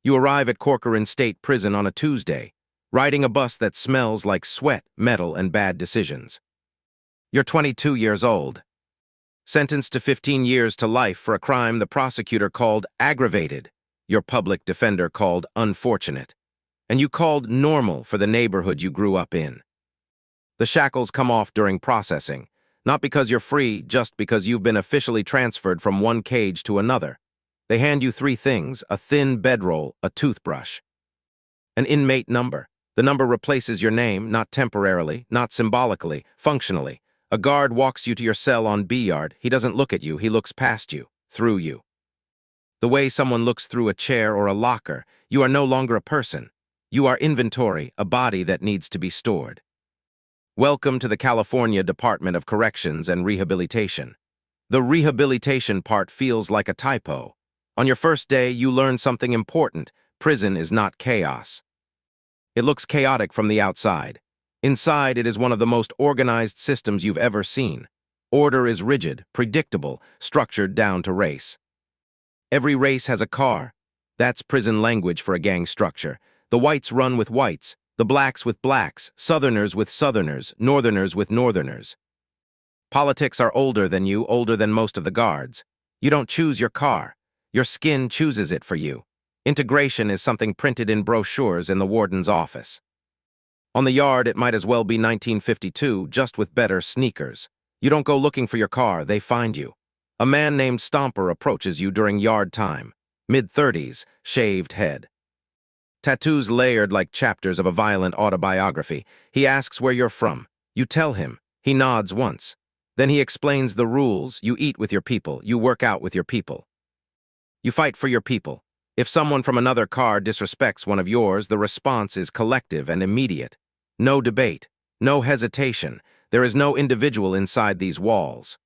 You arrive at Corcoran State Prison on a Tuesday, riding a bus that smells like sweat, metal, and bad decisions. You're 22 years old, sentenced to 15 years to life for a crime the prosecutor called aggravated, your public defender called unfortunate, and you called normal for the neighborhood you grew up in. The shackles come off during processing, not because you're free, just because you've been officially transferred from one cage to another. They hand you three things: a thin bedroll, a toothbrush. An inmate number. The number replaces your name, not temporarily, not symbolically, functionally. A guard walks you to your cell on B yard. He doesn't look at you, he looks past you, through you. The way someone looks through a chair or a locker, you are no longer a person. You are inventory, a body that needs to be stored. Welcome to the California Department of Corrections and Rehabilitation. The rehabilitation part feels like a typo. On your first day, you learn something important. Prison is not chaos. It looks chaotic from the outside. Inside, it is one of the most organized systems you've ever seen. Order is rigid, predictable, structured down to race. Every race has a car. That's prison language for a gang structure. The whites run with whites, the blacks with blacks, southerners with southerners, northerners with northerners. Politics are older than you, older than most of the guards. You don't choose your car. Your skin chooses it for you. Integration is something printed in brochures in the warden's office. On the yard, it might as well be 1952, just with better sneakers. You don't go looking for your car, they find you. A man named Stomper approaches you during yard time. Mid-30s, shaved head. Tattoos layered like chapters of a violent autobiography. He asks where you're from. You tell him. He nods once. Then he explains the rules. You eat with your people. You work out with your people. You fight for your people. If someone from another car disrespects one of yours, the response is collective and immediate. No debate. No hesitation. There is no individual inside these walls.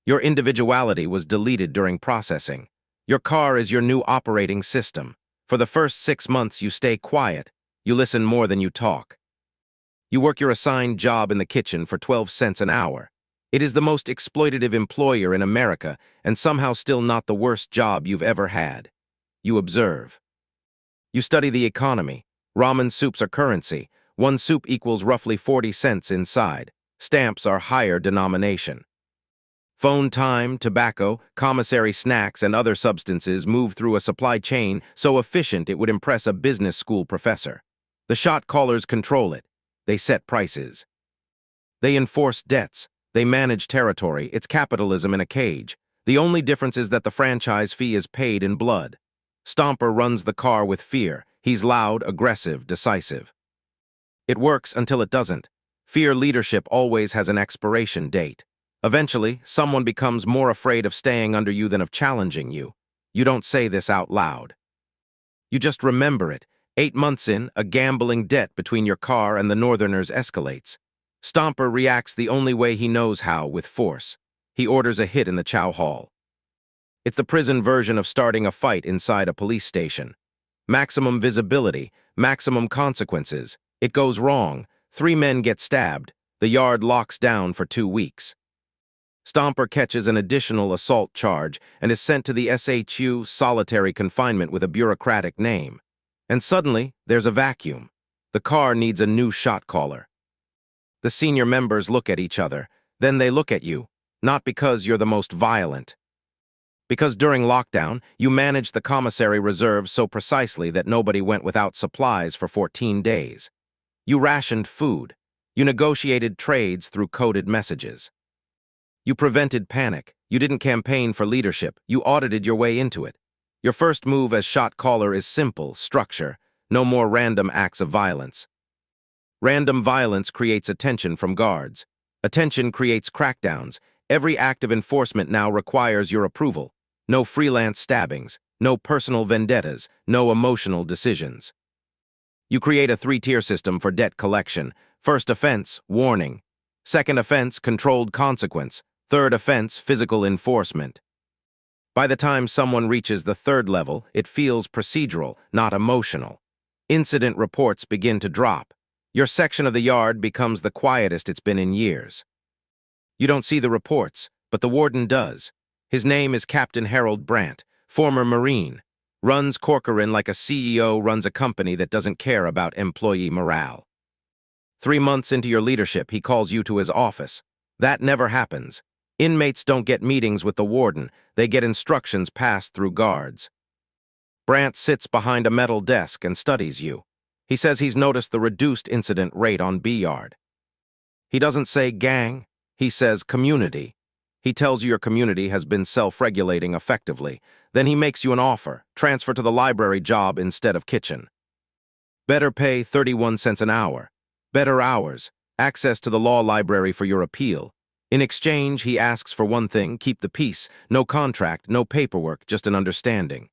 Your individuality was deleted during processing. Your car is your new operating system. For the first 6 months, you stay quiet. You listen more than you talk. You work your assigned job in the kitchen for 12 cents an hour. It is the most exploitative employer in America, and somehow still not the worst job you've ever had. You observe. You study the economy. Ramen soups are currency. One soup equals roughly 40 cents inside. Stamps are higher denomination. Phone time, tobacco, commissary snacks, and other substances move through a supply chain so efficient it would impress a business school professor. The shot callers control it. They set prices. They enforce debts. They manage territory. It's capitalism in a cage. The only difference is that the franchise fee is paid in blood. Stomper runs the car with fear. He's loud, aggressive, decisive. It works until it doesn't. Fear leadership always has an expiration date. Eventually, someone becomes more afraid of staying under you than of challenging you. You don't say this out loud. You just remember it. 8 months in, a gambling debt between your car and the Northerners escalates. Stomper reacts the only way he knows how, with force. He orders a hit in the chow hall. It's the prison version of starting a fight inside a police station. Maximum visibility, maximum consequences. It goes wrong. 3 men get stabbed. The yard locks down for 2 weeks. Stomper catches an additional assault charge and is sent to the SHU, solitary confinement with a bureaucratic name. And suddenly, there's a vacuum. The car needs a new shot caller. The senior members look at each other. Then they look at you, not because you're the most violent. Because during lockdown, you managed the commissary reserve so precisely that nobody went without supplies for 14 days. You rationed food. You negotiated trades through coded messages. You prevented panic. You didn't campaign for leadership. You audited your way into it. Your first move as shot caller is simple, structure. No more random acts of violence. Random violence creates attention from guards. Attention creates crackdowns. Every act of enforcement now requires your approval. No freelance stabbings. No personal vendettas. No emotional decisions. You create a 3-tier system for debt collection. First offense, warning. Second offense, controlled consequence. Third offense, physical enforcement. By the time someone reaches the 3rd level, it feels procedural, not emotional. Incident reports begin to drop. Your section of the yard becomes the quietest it's been in years. You don't see the reports, but the warden does. His name is Captain Harold Brandt, former Marine. Runs Corcoran like a CEO runs a company that doesn't care about employee morale. 3 months into your leadership, he calls you to his office. That never happens. Inmates don't get meetings with the warden, they get instructions passed through guards. Brant sits behind a metal desk and studies you. He says he's noticed the reduced incident rate on B-Yard. He doesn't say gang, he says community. He tells you your community has been self-regulating effectively. Then he makes you an offer, transfer to the library job instead of kitchen. Better pay 31 cents an hour. Better hours, access to the law library for your appeal. In exchange, he asks for one thing: keep the peace, no contract, no paperwork, just an understanding.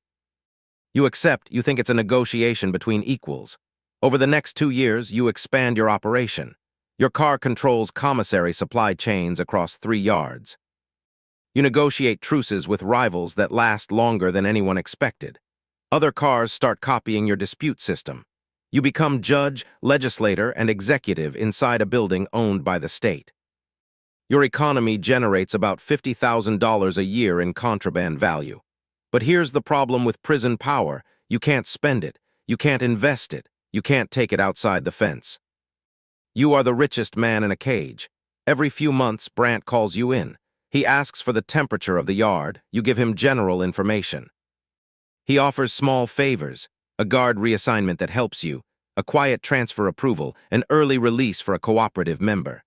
You accept. You think it's a negotiation between equals. Over the next 2 years, you expand your operation. Your car controls commissary supply chains across 3 yards. You negotiate truces with rivals that last longer than anyone expected. Other cars start copying your dispute system. You become judge, legislator, and executive inside a building owned by the state. Your economy generates about $50,000 a year in contraband value. But here's the problem with prison power: you can't spend it, you can't invest it, you can't take it outside the fence. You are the richest man in a cage. Every few months, Brant calls you in. He asks for the temperature of the yard. You give him general information. He offers small favors: a guard reassignment that helps you, a quiet transfer approval, an early release for a cooperative member.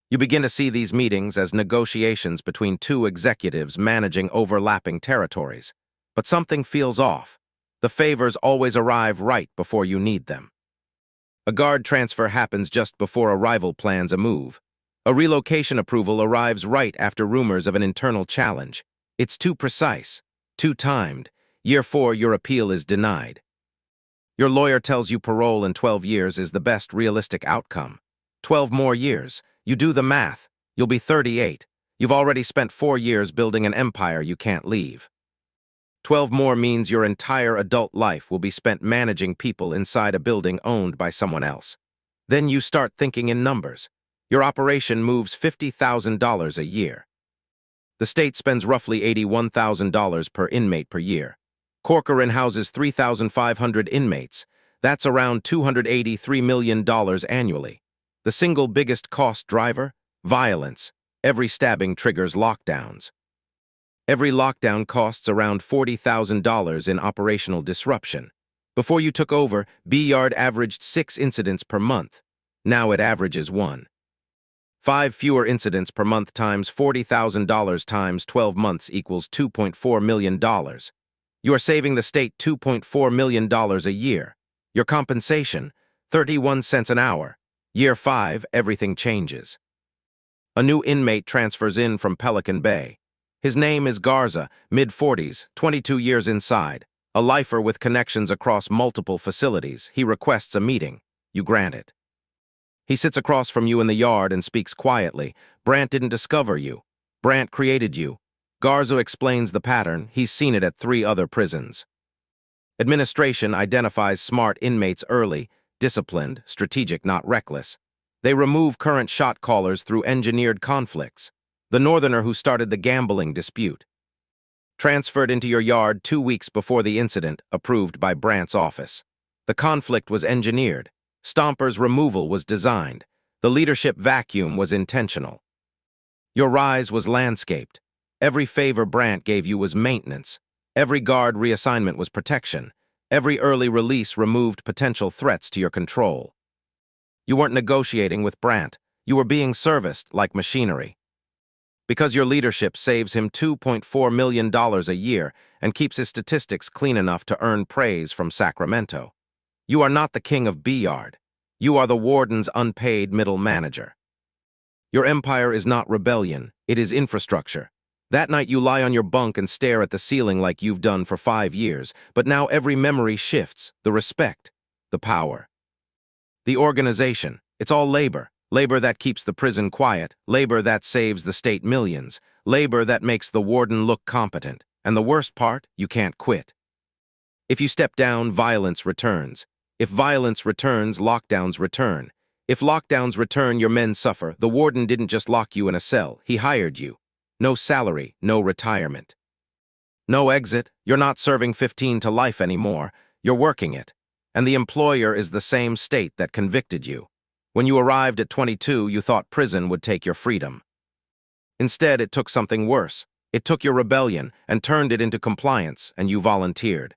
You begin to see these meetings as negotiations between two executives managing overlapping territories. But something feels off. The favors always arrive right before you need them. A guard transfer happens just before a rival plans a move. A relocation approval arrives right after rumors of an internal challenge. It's too precise, too timed. Year 4, your appeal is denied. Your lawyer tells you parole in 12 years is the best realistic outcome. 12 more years. You do the math. You'll be 38. You've already spent 4 years building an empire you can't leave. 12 more means your entire adult life will be spent managing people inside a building owned by someone else. Then you start thinking in numbers. Your operation moves $50,000 a year. The state spends roughly $81,000 per inmate per year. Corcoran houses 3,500 inmates. That's around $283 million annually. The single biggest cost driver? Violence. Every stabbing triggers lockdowns. Every lockdown costs around $40,000 in operational disruption. Before you took over, B-Yard averaged 6 incidents per month. Now it averages 1. 5 fewer incidents per month times $40,000 times 12 months equals $2.4 million. You are saving the state $2.4 million a year. Your compensation, 31 cents an hour. Year 5, everything changes. A new inmate transfers in from Pelican Bay. His name is Garza, mid-40s, 22 years inside. A lifer with connections across multiple facilities. He requests a meeting. You grant it. He sits across from you in the yard and speaks quietly. Brant didn't discover you. Brant created you. Garza explains the pattern. He's seen it at 3 other prisons. Administration identifies smart inmates early, disciplined, strategic, not reckless. They remove current shot callers through engineered conflicts. The northerner who started the gambling dispute. Transferred into your yard 2 weeks before the incident, approved by Brant's office. The conflict was engineered. Stomper's removal was designed. The leadership vacuum was intentional. Your rise was landscaped. Every favor Brant gave you was maintenance. Every guard reassignment was protection. Every early release removed potential threats to your control. You weren't negotiating with Brant. You were being serviced like machinery. Because your leadership saves him $2.4 million a year and keeps his statistics clean enough to earn praise from Sacramento. You are not the king of B-Yard. You are the warden's unpaid middle manager. Your empire is not rebellion, it is infrastructure. That night you lie on your bunk and stare at the ceiling like you've done for 5 years, but now every memory shifts: the respect, the power. The organization, it's all labor. Labor that keeps the prison quiet, labor that saves the state millions, labor that makes the warden look competent. And the worst part, you can't quit. If you step down, violence returns. If violence returns, lockdowns return. If lockdowns return, your men suffer. The warden didn't just lock you in a cell, he hired you. No salary, no retirement. No exit, you're not serving 15 to life anymore, you're working it. And the employer is the same state that convicted you. When you arrived at 22, you thought prison would take your freedom. Instead, it took something worse. It took your rebellion and turned it into compliance, and you volunteered.